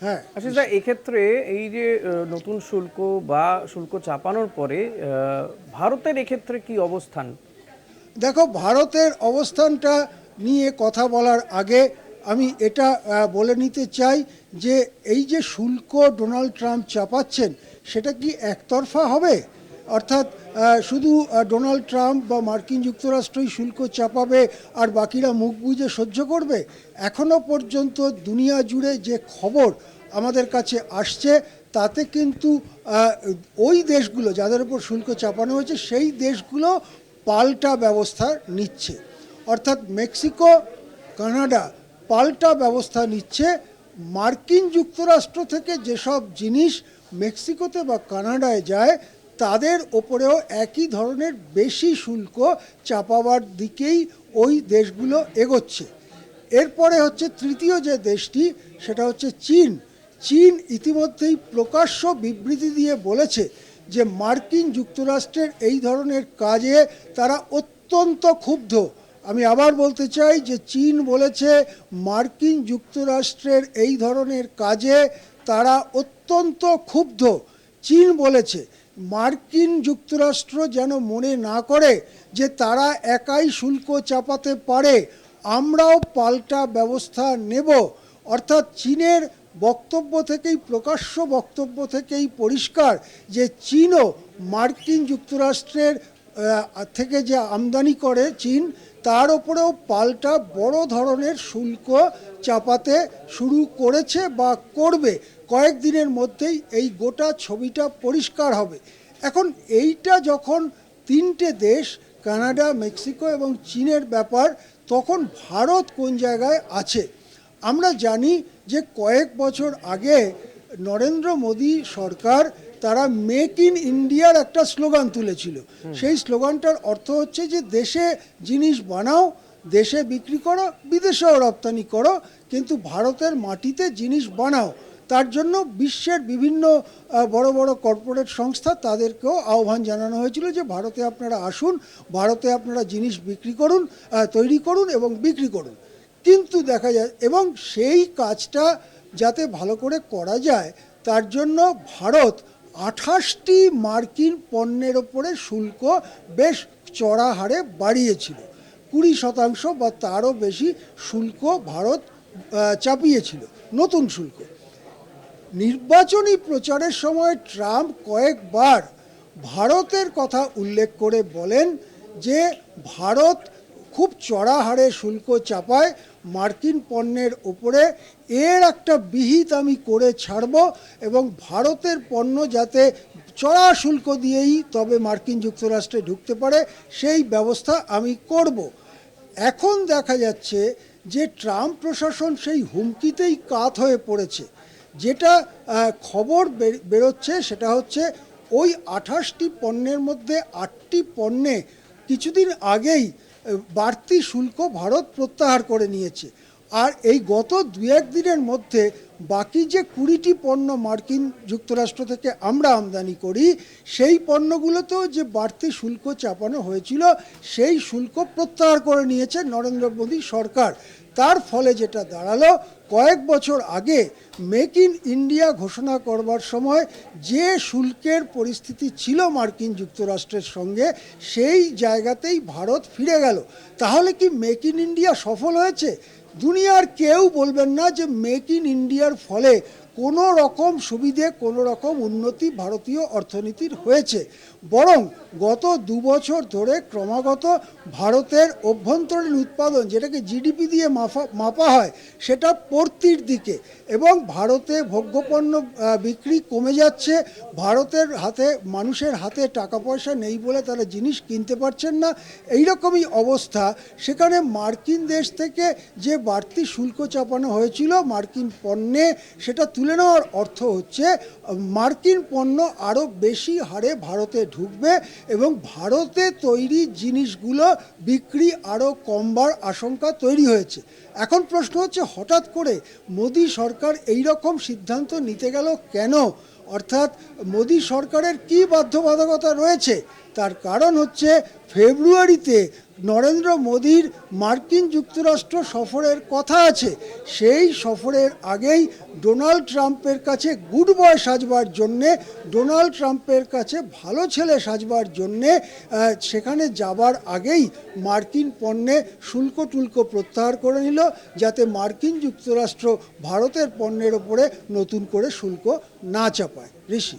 হ্যাঁ, আচ্ছা, এক্ষেত্রে এই যে নতুন শুল্ক বা শুল্ক চাপানোর পরে ভারতের এক্ষেত্রে কি অবস্থান? দেখো, ভারতের অবস্থানটা নিয়ে কথা বলার আগে আমি এটা বলে নিতে চাই যে এই যে শুল্ক ডোনাল্ড ট্রাম্প চাপাচ্ছেন সেটা কি একতরফা হবে? অর্থাৎ শুধু ডোনাল্ড ট্রাম্প বা মার্কিন যুক্তরাষ্ট্রই শুল্ক চাপাবে আর বাকিরা মুখ বুজে সহ্য করবে? এখনও পর্যন্ত দুনিয়া জুড়ে যে খবর আমাদের কাছে আসছে তাতে কিন্তু ওই দেশগুলো যাদের উপর শুল্ক চাপানো হয়েছে সেই দেশগুলো পাল্টা ব্যবস্থা নিচ্ছে। অর্থাৎ মেক্সিকো, কানাডা পাল্টা ব্যবস্থা নিচ্ছে। মার্কিন যুক্তরাষ্ট্র থেকে যেসব জিনিস মেক্সিকোতে বা কানাডায় যায় তাদের ওপরেও একই ধরনের বেশি শুল্ক চাপাবার দিকেই ওই দেশগুলো এগোচ্ছে। এরপরে হচ্ছে তৃতীয় যে দেশটি, সেটা হচ্ছে চীন। চীন ইতিমধ্যেই প্রকাশ্য বিবৃতি দিয়ে বলেছে যে মার্কিন যুক্তরাষ্ট্রের এই ধরনের কাজে তারা অত্যন্ত ক্ষুব্ধ। আমি আবার বলতে চাই যে চীন বলেছে মার্কিন যুক্তরাষ্ট্রের এই ধরনের কাজে তারা অত্যন্ত ক্ষুব্ধ। চীন বলেছে মার্কিন যুক্তরাষ্ট্র যেন মনে না করে যে তারা একাই শুল্ক চাপাতে পারে, আমরাও পাল্টা ব্যবস্থা নেব। অর্থাৎ চীনের বক্তব্য থেকেই, প্রকাশ্য বক্তব্য থেকেই পরিষ্কার যে চীনও মার্কিন যুক্তরাষ্ট্রের থেকে যে আমদানি করে চীন, তার ওপরেও পাল্টা বড় ধরনের শুল্ক চাপাতে শুরু করেছে বা করবে। কয়েকদিনের মধ্যেই এই গোটা ছবিটা পরিষ্কার হবে। এখন এইটা যখন তিনটে দেশ, কানাডা, মেক্সিকো এবং চীনের ব্যাপার, তখন ভারত কোন জায়গায় আছে? আমরা জানি যে কয়েক বছর আগে নরেন্দ্র মোদী সরকার তারা মেক ইন ইন্ডিয়ার একটা স্লোগান তুলেছিল। সেই স্লোগানটার অর্থ হচ্ছে যে দেশে জিনিস বানাও, দেশে বিক্রি করো, বিদেশেও রপ্তানি করো, কিন্তু ভারতের মাটিতে জিনিস বানাও। তার জন্য বিশ্বের বিভিন্ন বড় বড় কর্পোরেট সংস্থা তাদেরকেও আহ্বান জানানো হয়েছিল যে ভারতে আপনারা আসুন, ভারতে আপনারা জিনিস বিক্রি করুন, তৈরি করুন এবং বিক্রি করুন। কিন্তু দেখা যায়, এবং সেই কাজটা যাতে ভালো করে করা যায় তার জন্য ভারত 28টি মার্কিন পণ্যের ওপরে শুল্ক বেশ চড়া হারে বাড়িয়েছিল। 20% বা তারও বেশি শুল্ক ভারত চাপিয়েছিল, নতুন শুল্ক। নির্বাচনী প্রচারের সময় ট্রাম্প কয়েকবার ভারতের কথা উল্লেখ করে বলেন যে ভারত খুব চড়া হারে শুল্ক চাপায় মার্কিন পণ্যের ওপরে, এর একটা বিহিত আমি করে ছাড়ব এবং ভারতের পণ্য যাতে চড়া শুল্ক দিয়েই তবে মার্কিন যুক্তরাষ্ট্রে ঢুকতে পারে সেই ব্যবস্থা আমি করব। এখন দেখা যাচ্ছে যে ট্রাম্প প্রশাসন সেই হুমকিতেই কাত হয়ে পড়েছে। যেটা খবর বেরোচ্ছে সেটা হচ্ছে ওই 28টি পণ্যের মধ্যে 8টি পণ্যে কিছুদিন আগেই বাড়তি শুল্ক ভারত প্রত্যাহার করে নিয়েছে। আর এই গত 2-1 দিনের মধ্যে বাকি যে 20টি পণ্য মার্কিন যুক্তরাষ্ট্র থেকে আমরা আমদানি করি সেই পণ্যগুলোতেও যে বাড়তি শুল্ক চাপানো হয়েছিল সেই শুল্ক প্রত্যাহার করে নিয়েছে নরেন্দ্র মোদী সরকার। তার ফলে যেটা দাঁড়ালো, কয়েক বছর আগে মেক ইন ইন্ডিয়া ঘোষণা করবার সময় যে শুল্কের পরিস্থিতি ছিল মার্কিন যুক্তরাষ্ট্রের সঙ্গে, সেই জায়গাতেই ভারত ফিরে গেল। তাহলে কি মেক ইন ইন্ডিয়া সফল হয়েছে? দুনিয়ার কেউ বলবেন না যে মেক ইন ইন্ডিয়ার ফলে কোনো রকম সুবিধে, কোনো রকম উন্নতি ভারতীয় অর্থনীতির হয়েছে। বরং গত 2 বছর ধরে ক্রমাগত ভারতের অভ্যন্তরীণ উৎপাদন, যেটাকে জিডিপি দিয়ে মাপা হয়, সেটা পড়তির দিকে এবং ভারতে ভোগ্যপণ্য বিক্রি কমে যাচ্ছে। ভারতের হাতে, মানুষের হাতে টাকা পয়সা নেই বলে তারা জিনিস কিনতে পারছেন না। এইরকমই অবস্থা। সেখানে মার্কিন দেশ থেকে যে বাড়তি শুল্ক চাপানো হয়েছিল মার্কিন পণ্যে, সেটা তুলে নেওয়ার অর্থ হচ্ছে মার্কিন পণ্য আরও বেশি হারে ভারতে ঢুকবে এবং ভারতে তৈরি জিনিসগুলো বিক্রি আরও কমবার আশঙ্কা তৈরি হয়েছে। এখন প্রশ্ন হচ্ছে হঠাৎ করে মোদী সরকার এই রকম সিদ্ধান্ত নিতে গেল কেন? অর্থাৎ মোদী সরকারের কি বাধ্যবাধকতা রয়েছে, তার কারণ হচ্ছে ফেব্রুয়ারিতে নরেন্দ্র মোদীর মার্কিন যুক্তরাষ্ট্র সফরের কথা আছে। সেই সফরের আগেই ডোনাল্ড ট্রাম্পের কাছে গুড বয় সাজবার জন্যে, ডোনাল্ড ট্রাম্পের কাছে ভালো ছেলে সাজবার জন্যে সেখানে যাবার আগেই মার্কিন পণ্যে শুল্ক টুল্ক প্রত্যাহার করে নিল, যাতে মার্কিন যুক্তরাষ্ট্র ভারতের পণ্যের ওপরে নতুন করে শুল্ক না চাপায়। ঋষি।